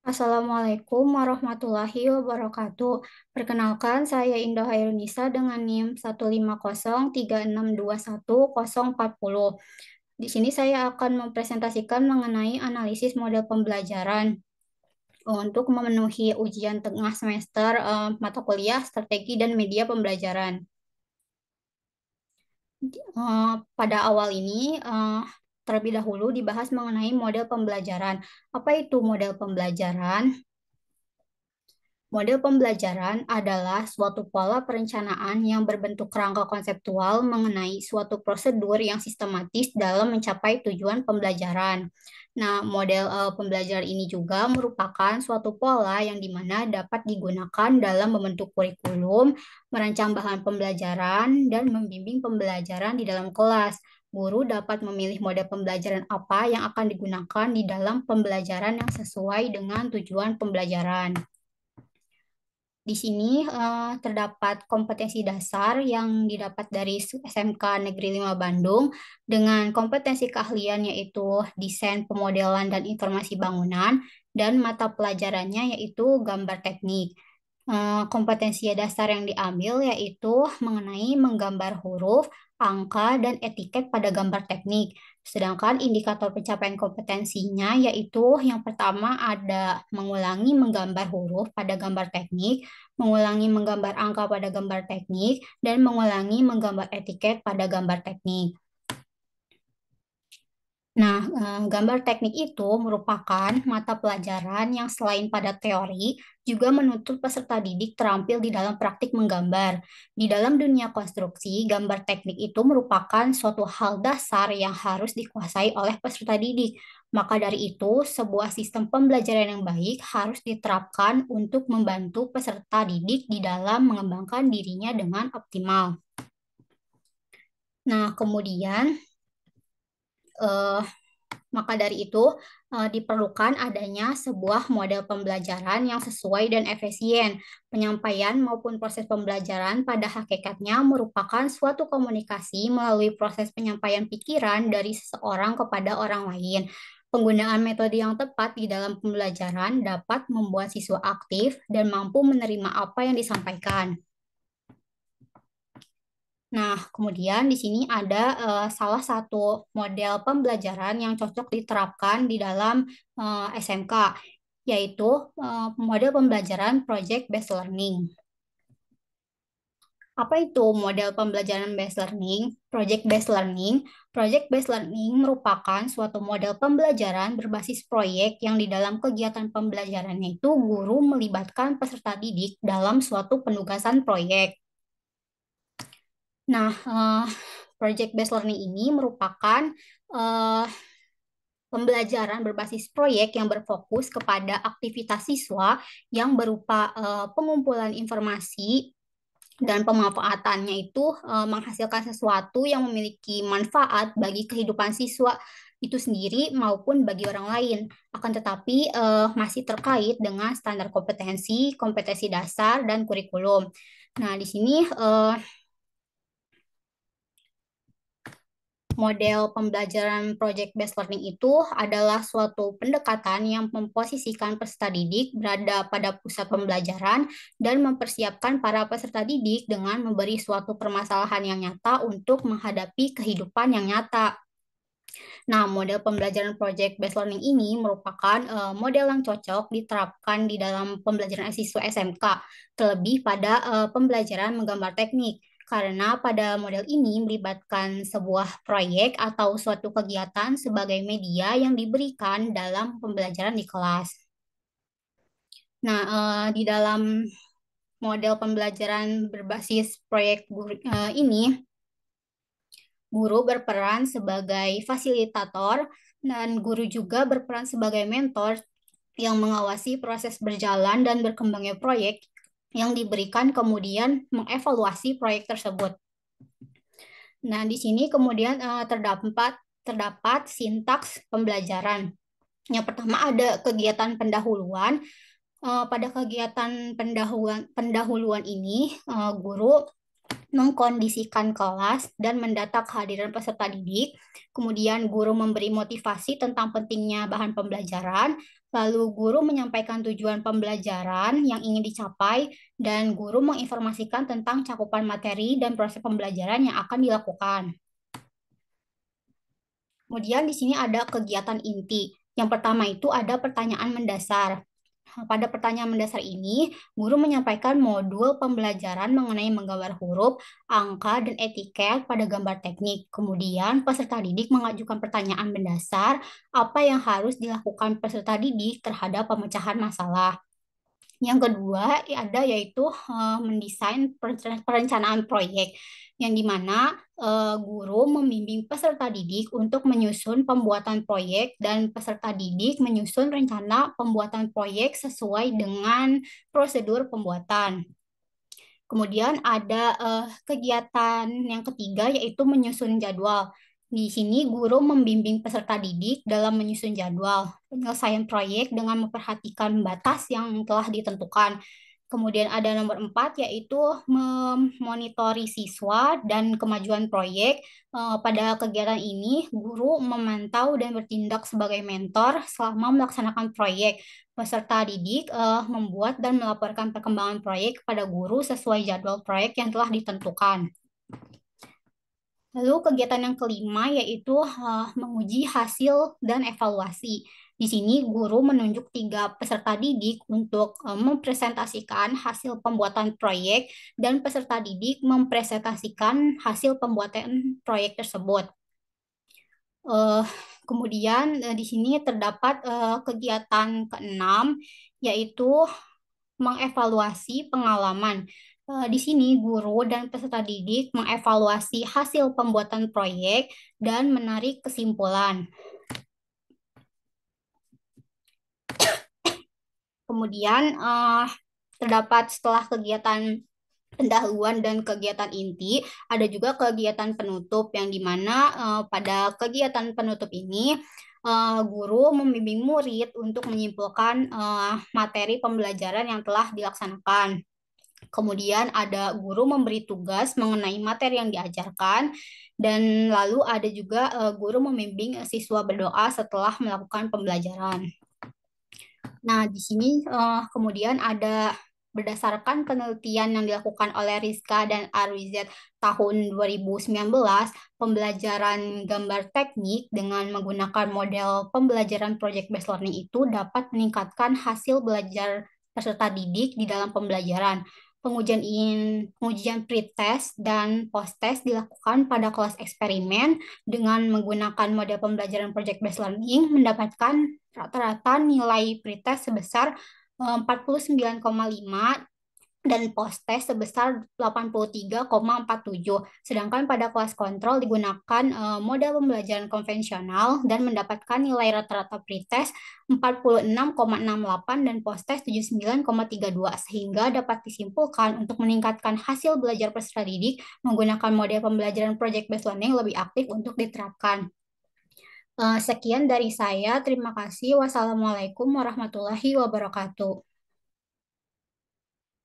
Assalamualaikum warahmatullahi wabarakatuh. Perkenalkan, saya Indah Hairunisa dengan NIM 15036210040. Di sini saya akan mempresentasikan mengenai analisis model pembelajaran untuk memenuhi ujian tengah semester mata kuliah strategi dan media pembelajaran. Pada awal ini, terlebih dahulu dibahas mengenai model pembelajaran. Apa itu model pembelajaran? Model pembelajaran adalah suatu pola perencanaan yang berbentuk kerangka konseptual mengenai suatu prosedur yang sistematis dalam mencapai tujuan pembelajaran. Nah, model pembelajaran ini juga merupakan suatu pola yang dimana dapat digunakan dalam membentuk kurikulum, merancang bahan pembelajaran, dan membimbing pembelajaran di dalam kelas. Guru dapat memilih model pembelajaran apa yang akan digunakan di dalam pembelajaran yang sesuai dengan tujuan pembelajaran. Di sini terdapat kompetensi dasar yang didapat dari SMK Negeri 5 Bandung dengan kompetensi keahlian yaitu desain pemodelan dan informasi bangunan dan mata pelajarannya yaitu gambar teknik. Kompetensi dasar yang diambil yaitu mengenai menggambar huruf, angka, dan etiket pada gambar teknik. Sedangkan indikator pencapaian kompetensinya yaitu yang pertama ada mengulangi menggambar huruf pada gambar teknik, mengulangi menggambar angka pada gambar teknik, dan mengulangi menggambar etiket pada gambar teknik. Nah, gambar teknik itu merupakan mata pelajaran yang selain pada teori, juga menuntut peserta didik terampil di dalam praktik menggambar. Di dalam dunia konstruksi, gambar teknik itu merupakan suatu hal dasar yang harus dikuasai oleh peserta didik. Maka dari itu, sebuah sistem pembelajaran yang baik harus diterapkan untuk membantu peserta didik di dalam mengembangkan dirinya dengan optimal. Nah, kemudian eh, maka dari itu, diperlukan adanya sebuah model pembelajaran yang sesuai dan efisien. Penyampaian maupun proses pembelajaran pada hakikatnya merupakan suatu komunikasi melalui proses penyampaian pikiran dari seseorang kepada orang lain. Penggunaan metode yang tepat di dalam pembelajaran dapat membuat siswa aktif dan mampu menerima apa yang disampaikan. Nah, kemudian di sini ada salah satu model pembelajaran yang cocok diterapkan di dalam SMK, yaitu model pembelajaran Project Based Learning. Apa itu model pembelajaran based learning? Project based learning. Project based learning merupakan suatu model pembelajaran berbasis proyek yang di dalam kegiatan pembelajarannya itu guru melibatkan peserta didik dalam suatu penugasan proyek. Nah, project based learning ini merupakan eh, pembelajaran berbasis proyek yang berfokus kepada aktivitas siswa yang berupa pengumpulan informasi dan pemanfaatannya itu menghasilkan sesuatu yang memiliki manfaat bagi kehidupan siswa itu sendiri maupun bagi orang lain. Akan tetapi masih terkait dengan standar kompetensi, kompetensi dasar, dan kurikulum. Nah, di sini model pembelajaran project based learning itu adalah suatu pendekatan yang memposisikan peserta didik berada pada pusat pembelajaran dan mempersiapkan para peserta didik dengan memberi suatu permasalahan yang nyata untuk menghadapi kehidupan yang nyata. Nah, model pembelajaran project based learning ini merupakan model yang cocok diterapkan di dalam pembelajaran siswa SMK, terlebih pada pembelajaran menggambar teknik. Karena pada model ini melibatkan sebuah proyek atau suatu kegiatan sebagai media yang diberikan dalam pembelajaran di kelas. Nah, di dalam model pembelajaran berbasis proyek ini, guru berperan sebagai fasilitator dan guru juga berperan sebagai mentor yang mengawasi proses berjalan dan berkembangnya proyek yang diberikan kemudian mengevaluasi proyek tersebut. Nah, di sini kemudian terdapat sintaks pembelajaran. Yang pertama ada kegiatan pendahuluan. Pada kegiatan pendahuluan ini, guru mengkondisikan kelas dan mendata kehadiran peserta didik. Kemudian guru memberi motivasi tentang pentingnya bahan pembelajaran. Lalu guru menyampaikan tujuan pembelajaran yang ingin dicapai dan guru menginformasikan tentang cakupan materi dan proses pembelajaran yang akan dilakukan. Kemudian di sini ada kegiatan inti. Yang pertama itu ada pertanyaan mendasar. Pada pertanyaan mendasar ini, guru menyampaikan modul pembelajaran mengenai menggambar huruf, angka, dan etiket pada gambar teknik. Kemudian, peserta didik mengajukan pertanyaan mendasar, apa yang harus dilakukan peserta didik terhadap pemecahan masalah. Yang kedua ada yaitu mendesain perencanaan proyek yang dimana guru membimbing peserta didik untuk menyusun pembuatan proyek dan peserta didik menyusun rencana pembuatan proyek sesuai dengan prosedur pembuatan. Kemudian ada kegiatan yang ketiga yaitu menyusun jadwal. Di sini guru membimbing peserta didik dalam menyusun jadwal penyelesaian proyek dengan memperhatikan batas yang telah ditentukan. Kemudian ada nomor 4 yaitu memonitori siswa dan kemajuan proyek. Pada kegiatan ini, guru memantau dan bertindak sebagai mentor selama melaksanakan proyek. Peserta didik membuat dan melaporkan perkembangan proyek kepada guru sesuai jadwal proyek yang telah ditentukan. Lalu kegiatan yang kelima yaitu menguji hasil dan evaluasi. Di sini guru menunjuk 3 peserta didik untuk mempresentasikan hasil pembuatan proyek dan peserta didik mempresentasikan hasil pembuatan proyek tersebut. Eh, Kemudian di sini terdapat kegiatan keenam yaitu mengevaluasi pengalaman. Di sini guru dan peserta didik mengevaluasi hasil pembuatan proyek dan menarik kesimpulan. Kemudian terdapat setelah kegiatan pendahuluan dan kegiatan inti, ada juga kegiatan penutup yang dimana pada kegiatan penutup ini guru membimbing murid untuk menyimpulkan materi pembelajaran yang telah dilaksanakan. Kemudian ada guru memberi tugas mengenai materi yang diajarkan, dan lalu ada juga guru membimbing siswa berdoa setelah melakukan pembelajaran. Nah, di sini kemudian ada berdasarkan penelitian yang dilakukan oleh Rizka dan Arwizet tahun 2019, pembelajaran gambar teknik dengan menggunakan model pembelajaran project based learning itu dapat meningkatkan hasil belajar peserta didik di dalam pembelajaran. Pengujian pretest dan post-test dilakukan pada kelas eksperimen dengan menggunakan model pembelajaran project based learning mendapatkan rata-rata nilai pretest sebesar 49,5 dan post-test sebesar 83,47. Sedangkan pada kelas kontrol digunakan model pembelajaran konvensional dan mendapatkan nilai rata-rata pretest 46,68 dan post-test 79,32, sehingga dapat disimpulkan untuk meningkatkan hasil belajar peserta didik menggunakan model pembelajaran project based learning lebih aktif untuk diterapkan. Sekian dari saya. Terima kasih. Wassalamualaikum warahmatullahi wabarakatuh.